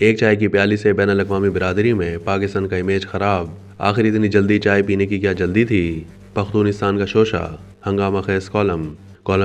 ایک چائے کی پیالی سے بین الاقوامی برادری میں پاکستان کا امیج خراب، آخر اتنی جلدی چائے پینے کی کیا جلدی تھی؟ پختونستان کا شوشہ، ہنگامہ خیز کالم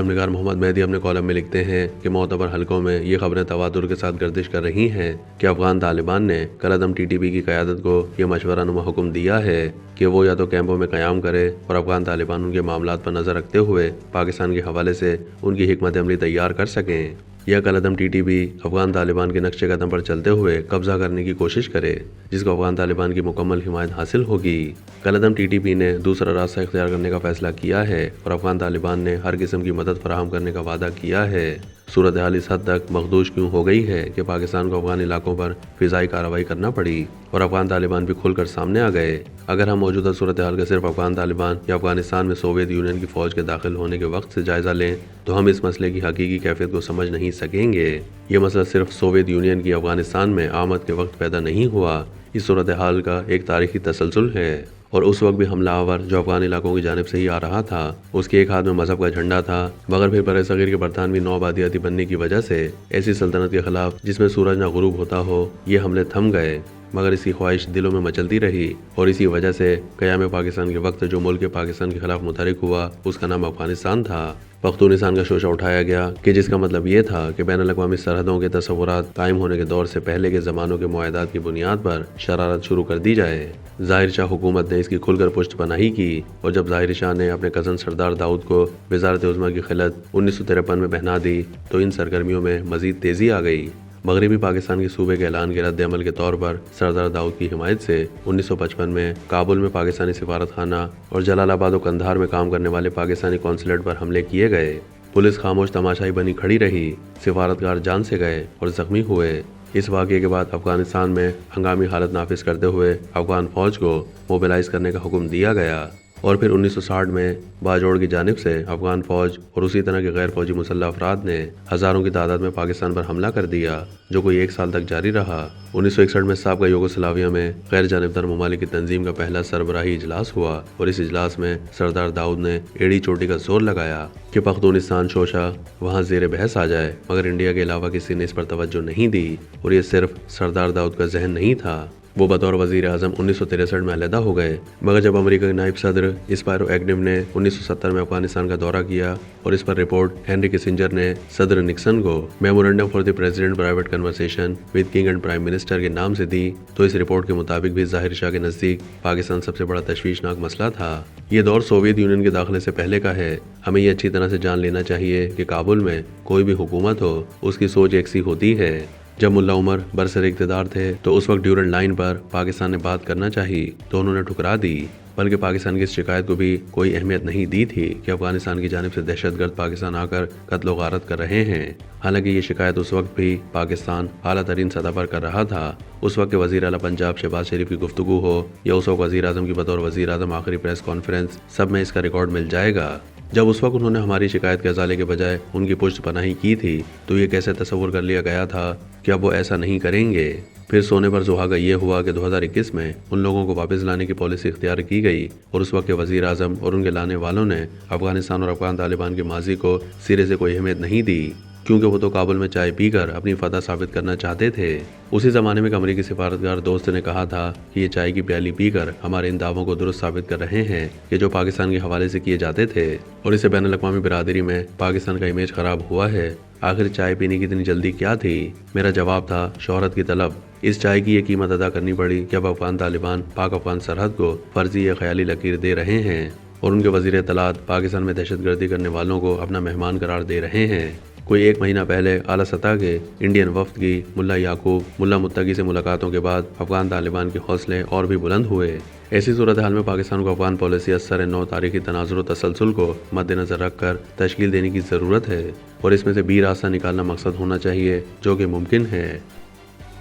نگار محمد مہدی اپنے کالم میں لکھتے ہیں کہ معتبر حلقوں میں یہ خبریں تواتر کے ساتھ گردش کر رہی ہیں کہ افغان طالبان نے کالعدم ٹی ٹی پی کی قیادت کو یہ مشورہ نما حکم دیا ہے کہ وہ یا تو کیمپوں میں قیام کرے اور افغان طالبان ان کے معاملات پر نظر رکھتے ہوئے پاکستان کے حوالے سے ان کی حکمت عملی تیار کر سکیں، یا کالعدم T T P Afghan Taliban کے نقشے قدم پر چلتے ہوئے قبضہ کرنے کی کوشش کرے جس کو افغان طالبان کی مکمل حمایت حاصل ہوگی۔ کالعدم ٹی ٹی پی نے دوسرا راستہ اختیار کرنے کا فیصلہ کیا ہے اور افغان طالبان نے ہر قسم کی مدد فراہم کرنے کا وعدہ کیا ہے۔ صورتحال اس حد تک مخدوش کیوں ہو گئی ہے کہ پاکستان کو افغان علاقوں پر فضائی کارروائی کرنا پڑی اور افغان طالبان بھی کھل کر سامنے آ گئے۔ اگر ہم موجودہ صورتحال کا صرف افغان طالبان یا افغانستان میں سوویت یونین کی فوج کے داخل ہونے کے وقت سے جائزہ لیں تو ہم اس مسئلے کی حقیقی کیفیت کو سمجھ نہیں سکیں گے۔ یہ مسئلہ صرف سوویت یونین کی افغانستان میں آمد کے وقت پیدا نہیں ہوا، اس صورتحال کا ایک تاریخی تسلسل ہے، اور اس وقت بھی حملہ آور جو افغان علاقوں کی جانب سے ہی آ رہا تھا اس کے ایک ہاتھ میں مذہب کا جھنڈا تھا، مگر پھر برصغیر کے برطانوی نو آبادیاتی بننے کی وجہ سے ایسی سلطنت کے خلاف جس میں سورج نہ غروب ہوتا ہو یہ حملے تھم گئے، مگر اس کی خواہش دلوں میں مچلتی رہی، اور اسی وجہ سے قیام پاکستان کے وقت جو ملک پاکستان کے خلاف متحرک ہوا اس کا نام افغانستان تھا۔ پختونستان کا شوشہ اٹھایا گیا کہ جس کا مطلب یہ تھا کہ بین الاقوامی سرحدوں کے تصورات قائم ہونے کے دور سے پہلے کے زمانوں کے معاہدات کی بنیاد پر شرارت شروع کر دی جائے۔ ظاہر شاہ حکومت نے اس کی کھل کر پشت پناہی کی، اور جب ظاہر شاہ نے اپنے کزن سردار داؤد کو وزارت عظمیٰ کی خلعت 1953 میں پہنا دی تو ان سرگرمیوں میں مزید تیزی آ گئی۔ مغربی پاکستان کے صوبے کے اعلان کے رد عمل کے طور پر سردار داؤد کی حمایت سے 1955 میں کابل میں پاکستانی سفارت خانہ اور جلال آباد و قندھار میں کام کرنے والے پاکستانی قونصلیٹ پر حملے کیے گئے۔ پولیس خاموش تماشائی بنی کھڑی رہی، سفارتکار جان سے گئے اور زخمی ہوئے۔ اس واقعے کے بعد افغانستان میں ہنگامی حالت نافذ کرتے ہوئے افغان فوج کو موبلائز کرنے کا حکم دیا گیا، اور پھر 1960 میں باجوڑ کی جانب سے افغان فوج اور اسی طرح کے غیر فوجی مسلح افراد نے ہزاروں کی تعداد میں پاکستان پر حملہ کر دیا جو کوئی 1 سال تک جاری رہا۔ 1961 میں سابقہ یوگوسلاویہ میں غیر جانبدار ممالک کی تنظیم کا پہلا سربراہی اجلاس ہوا، اور اس اجلاس میں سردار داؤد نے ایڑی چوٹی کا زور لگایا کہ پختونستان شوشہ وہاں زیر بحث آ جائے، مگر انڈیا کے علاوہ کسی نے اس پر توجہ نہیں دی، اور یہ صرف سردار داؤد کا ذہن نہیں تھا۔ وہ بطور وزیر اعظم 1963 میں علیحدہ ہو گئے، مگر جب امریکہ کے نائب صدر اسپائرو ایگنم نے 1970 میں افغانستان کا دورہ کیا اور اس پر رپورٹ ہینری کسنجر نے صدر نکسن کو memorandum for the president private conversation with king and prime minister کے نام سے دی تو اس رپورٹ کے مطابق بھی ظاہر شاہ کے نزدیک پاکستان سب سے بڑا تشویشناک مسئلہ تھا۔ یہ دور سوویت یونین کے داخلے سے پہلے کا ہے۔ ہمیں یہ اچھی طرح سے جان لینا چاہیے کہ کابل میں کوئی بھی حکومت ہو اس کی سوچ ایک سی ہوتی ہے۔ جب ملا عمر برسر اقتدار تھے تو اس وقت ڈیورنڈ لائن پر پاکستان نے بات کرنا چاہی تو انہوں نے ٹھکرا دی، بلکہ پاکستان کی اس شکایت کو بھی کوئی اہمیت نہیں دی تھی کہ افغانستان کی جانب سے دہشت گرد پاکستان آ کر قتل و غارت کر رہے ہیں۔ حالانکہ یہ شکایت اس وقت بھی پاکستان اعلیٰ ترین سطح پر کر رہا تھا۔ اس وقت کے وزیر اعلیٰ پنجاب شہباز شریف کی گفتگو ہو یا اس وقت وزیر اعظم کی بطور وزیر اعظم آخری پریس کانفرنس، سب میں اس کا ریکارڈ مل جائے گا۔ جب اس وقت انہوں نے ہماری شکایت کے ازالے کے بجائے ان کی پشت پناہی کی تھی تو یہ کیسے تصور کر لیا گیا تھا کہ اب وہ ایسا نہیں کریں گے۔ پھر سونے پر سہاگا یہ ہوا کہ 2021 میں ان لوگوں کو واپس لانے کی پالیسی اختیار کی گئی، اور اس وقت کے وزیر اعظم اور ان کے لانے والوں نے افغانستان اور افغان طالبان کے ماضی کو سرے سے کوئی اہمیت نہیں دی، کیونکہ وہ تو کابل میں چائے پی کر اپنی فتح ثابت کرنا چاہتے تھے۔ اسی زمانے میں ایک امریکی سفارتکار دوست نے کہا تھا کہ یہ چائے کی پیالی پی کر ہمارے ان دعووں کو درست ثابت کر رہے ہیں کہ جو پاکستان کے حوالے سے کیے جاتے تھے، اور اسے بین الاقوامی برادری میں پاکستان کا امیج خراب ہوا ہے۔ آخر چائے پینے کی اتنی جلدی کیا تھی؟ میرا جواب تھا شہرت کی طلب۔ اس چائے کی یہ قیمت ادا کرنی پڑی کہ اب افغان طالبان پاک افغان سرحد کو فرضی یا خیالی لکیر دے رہے ہیں، اور ان کے وزیر اطلاعات پاکستان میں دہشت گردی کرنے والوں کو اپنا مہمان قرار دے رہے ہیں۔ کوئی 1 مہینہ پہلے اعلیٰ سطح کے انڈین وفد کی ملا یعقوب ملا متقی سے ملاقاتوں کے بعد افغان طالبان کے حوصلے اور بھی بلند ہوئے۔ ایسی صورتحال میں پاکستان کو افغان پالیسی اثر نو تاریخی تناظر و تسلسل کو مد نظر رکھ کر تشکیل دینے کی ضرورت ہے، اور اس میں سے بھی راستہ نکالنا مقصد ہونا چاہیے جو کہ ممکن ہے۔